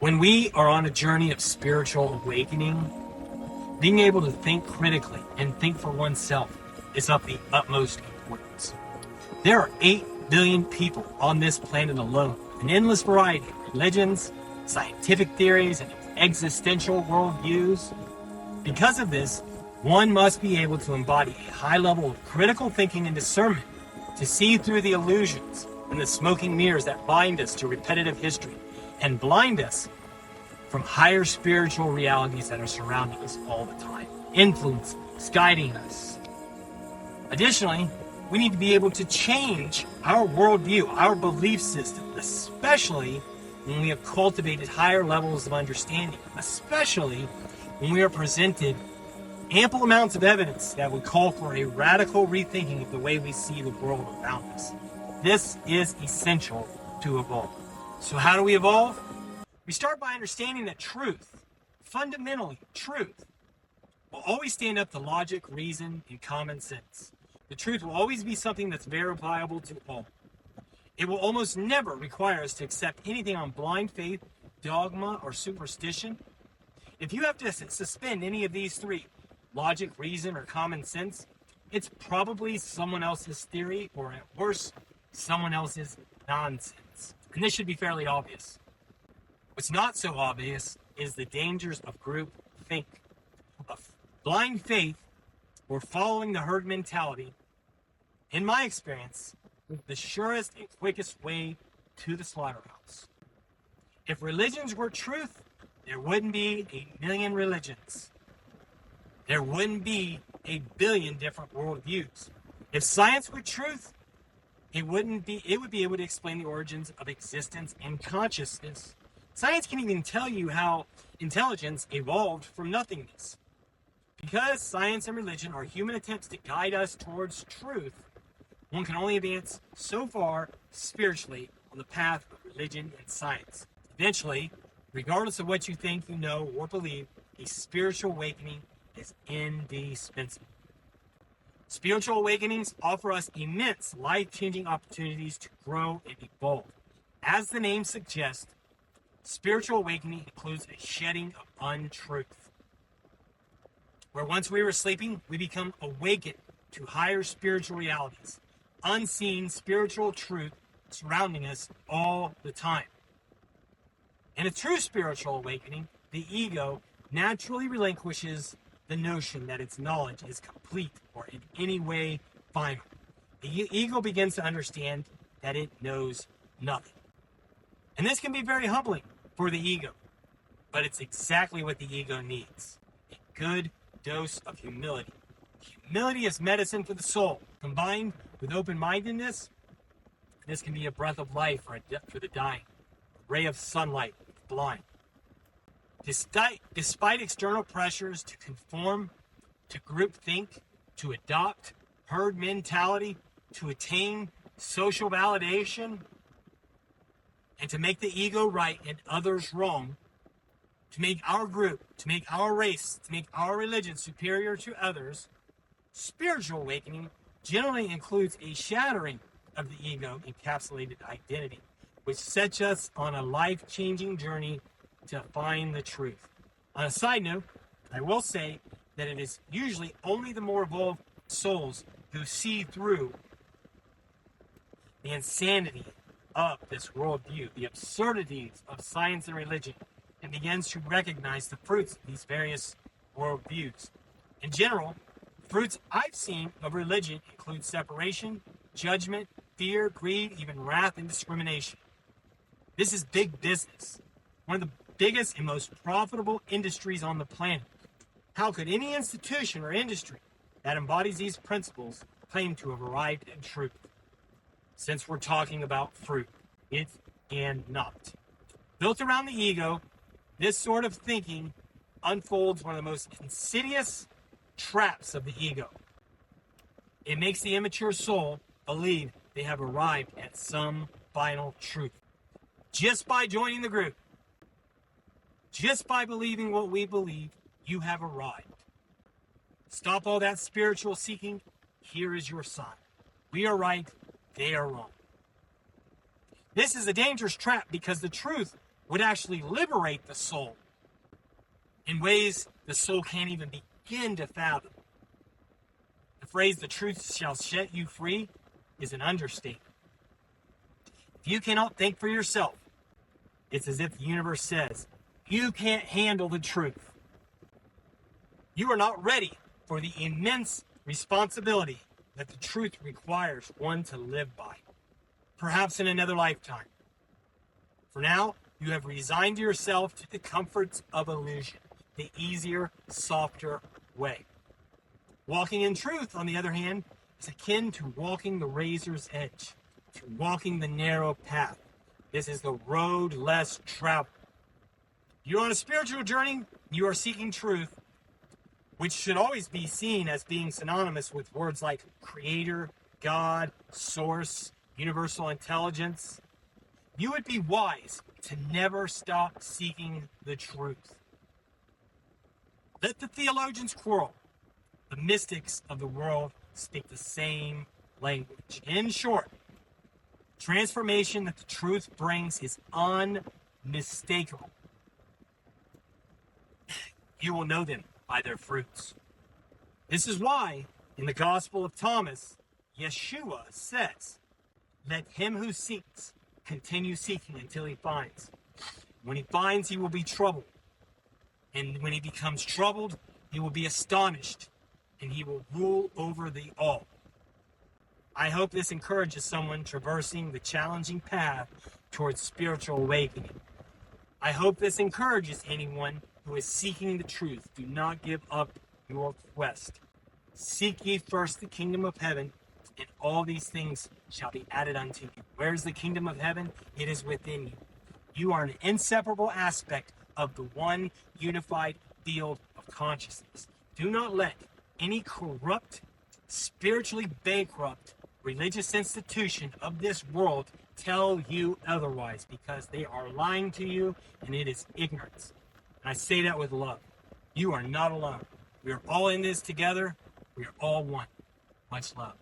When we are on a journey of spiritual awakening, being able to think critically and think for oneself is of the utmost importance. There are 8 billion people on this planet alone, an endless variety of religions, scientific theories, and existential worldviews. Because of this, one must be able to embody a high level of critical thinking and discernment to see through the illusions and the smoking mirrors that bind us to repetitive history and blind us from higher spiritual realities that are surrounding us all the time, influencing us, guiding us. Additionally, we need to be able to change our worldview, our belief system, especially when we have cultivated higher levels of understanding, especially when we are presented ample amounts of evidence that would call for a radical rethinking of the way we see the world around us. This is essential to evolve. So how do we evolve? We start by understanding that truth, fundamentally truth, will always stand up to logic, reason, and common sense. The truth will always be something that's verifiable to all. It will almost never require us to accept anything on blind faith, dogma, or superstition. If you have to suspend any of these three, logic, reason, or common sense, it's probably someone else's theory, or at worst, someone else's nonsense. And this should be fairly obvious. What's not so obvious is the dangers of group think, of blind faith, or following the herd mentality. In my experience, the surest and quickest way to the slaughterhouse. If religions were truth, there wouldn't be 8 million religions. There wouldn't be 8 billion different worldviews. If science were truth, it would be able to explain the origins of existence and consciousness. Science can even tell you how intelligence evolved from nothingness. Because science and religion are human attempts to guide us towards truth, one can only advance so far spiritually on the path of religion and science. Eventually, regardless of what you think, you know, or believe, a spiritual awakening is indispensable. Spiritual awakenings offer us immense life-changing opportunities to grow and evolve. As the name suggests, spiritual awakening includes a shedding of untruth. Where once we were sleeping, we become awakened to higher spiritual realities, unseen spiritual truth surrounding us all the time. In a true spiritual awakening, the ego naturally relinquishes the notion that its knowledge is complete or in any way final. The ego begins to understand that it knows nothing. And this can be very humbling for the ego, but it's exactly what the ego needs. A good dose of humility. Humility is medicine for the soul. Combined with open-mindedness, this can be a breath of life for the dying, a ray of sunlight for the blind. Despite external pressures to conform, to groupthink, to adopt herd mentality, to attain social validation, and to make the ego right and others wrong, to make our group, to make our race, to make our religion superior to others, spiritual awakening generally includes a shattering of the ego encapsulated identity, which sets us on a life-changing journey to find the truth. On a side note, I will say that it is usually only the more evolved souls who see through the insanity of this worldview, the absurdities of science and religion, and begins to recognize the fruits of these various worldviews. In general, fruits I've seen of religion include separation, judgment, fear, greed, even wrath and discrimination. This is big business, one of the biggest and most profitable industries on the planet. How could any institution or industry that embodies these principles claim to have arrived at truth? Since we're talking about fruit, it cannot. Built around the ego, this sort of thinking unfolds one of the most insidious traps of the ego. It makes the immature soul believe they have arrived at some final truth. Just by joining the group, just by believing what we believe, you have arrived. Stop all that spiritual seeking. Here is your sign. We are right, they are wrong. This is a dangerous trap because the truth would actually liberate the soul in ways the soul can't even begin to fathom. The phrase, "the truth shall set you free," is an understatement. If you cannot think for yourself, it's as if the universe says, you can't handle the truth. You are not ready for the immense responsibility that the truth requires one to live by, perhaps in another lifetime. For now, you have resigned yourself to the comforts of illusion, the easier, softer way. Walking in truth, on the other hand, is akin to walking the razor's edge, to walking the narrow path. This is the road less traveled. You're on a spiritual journey, you are seeking truth, which should always be seen as being synonymous with words like creator, God, source, universal intelligence. You would be wise to never stop seeking the truth. Let the theologians quarrel. The mystics of the world speak the same language. In short, transformation that the truth brings is unmistakable. You will know them by their fruits. This is why, in the Gospel of Thomas, Yeshua says, "Let him who seeks continue seeking until he finds. When he finds, he will be troubled. And when he becomes troubled, he will be astonished, and he will rule over the all." I hope this encourages someone traversing the challenging path towards spiritual awakening. I hope this encourages anyone who is seeking the truth. Do not give up your quest. Seek ye first the kingdom of heaven, and all these things shall be added unto you. Where is the kingdom of heaven? It is within you. You are an inseparable aspect of the one unified field of consciousness. Do not let any corrupt, spiritually bankrupt religious institution of this world tell you otherwise, because they are lying to you, and it is ignorance. And I say that with love. You are not alone. We are all in this together. We are all one. Much love.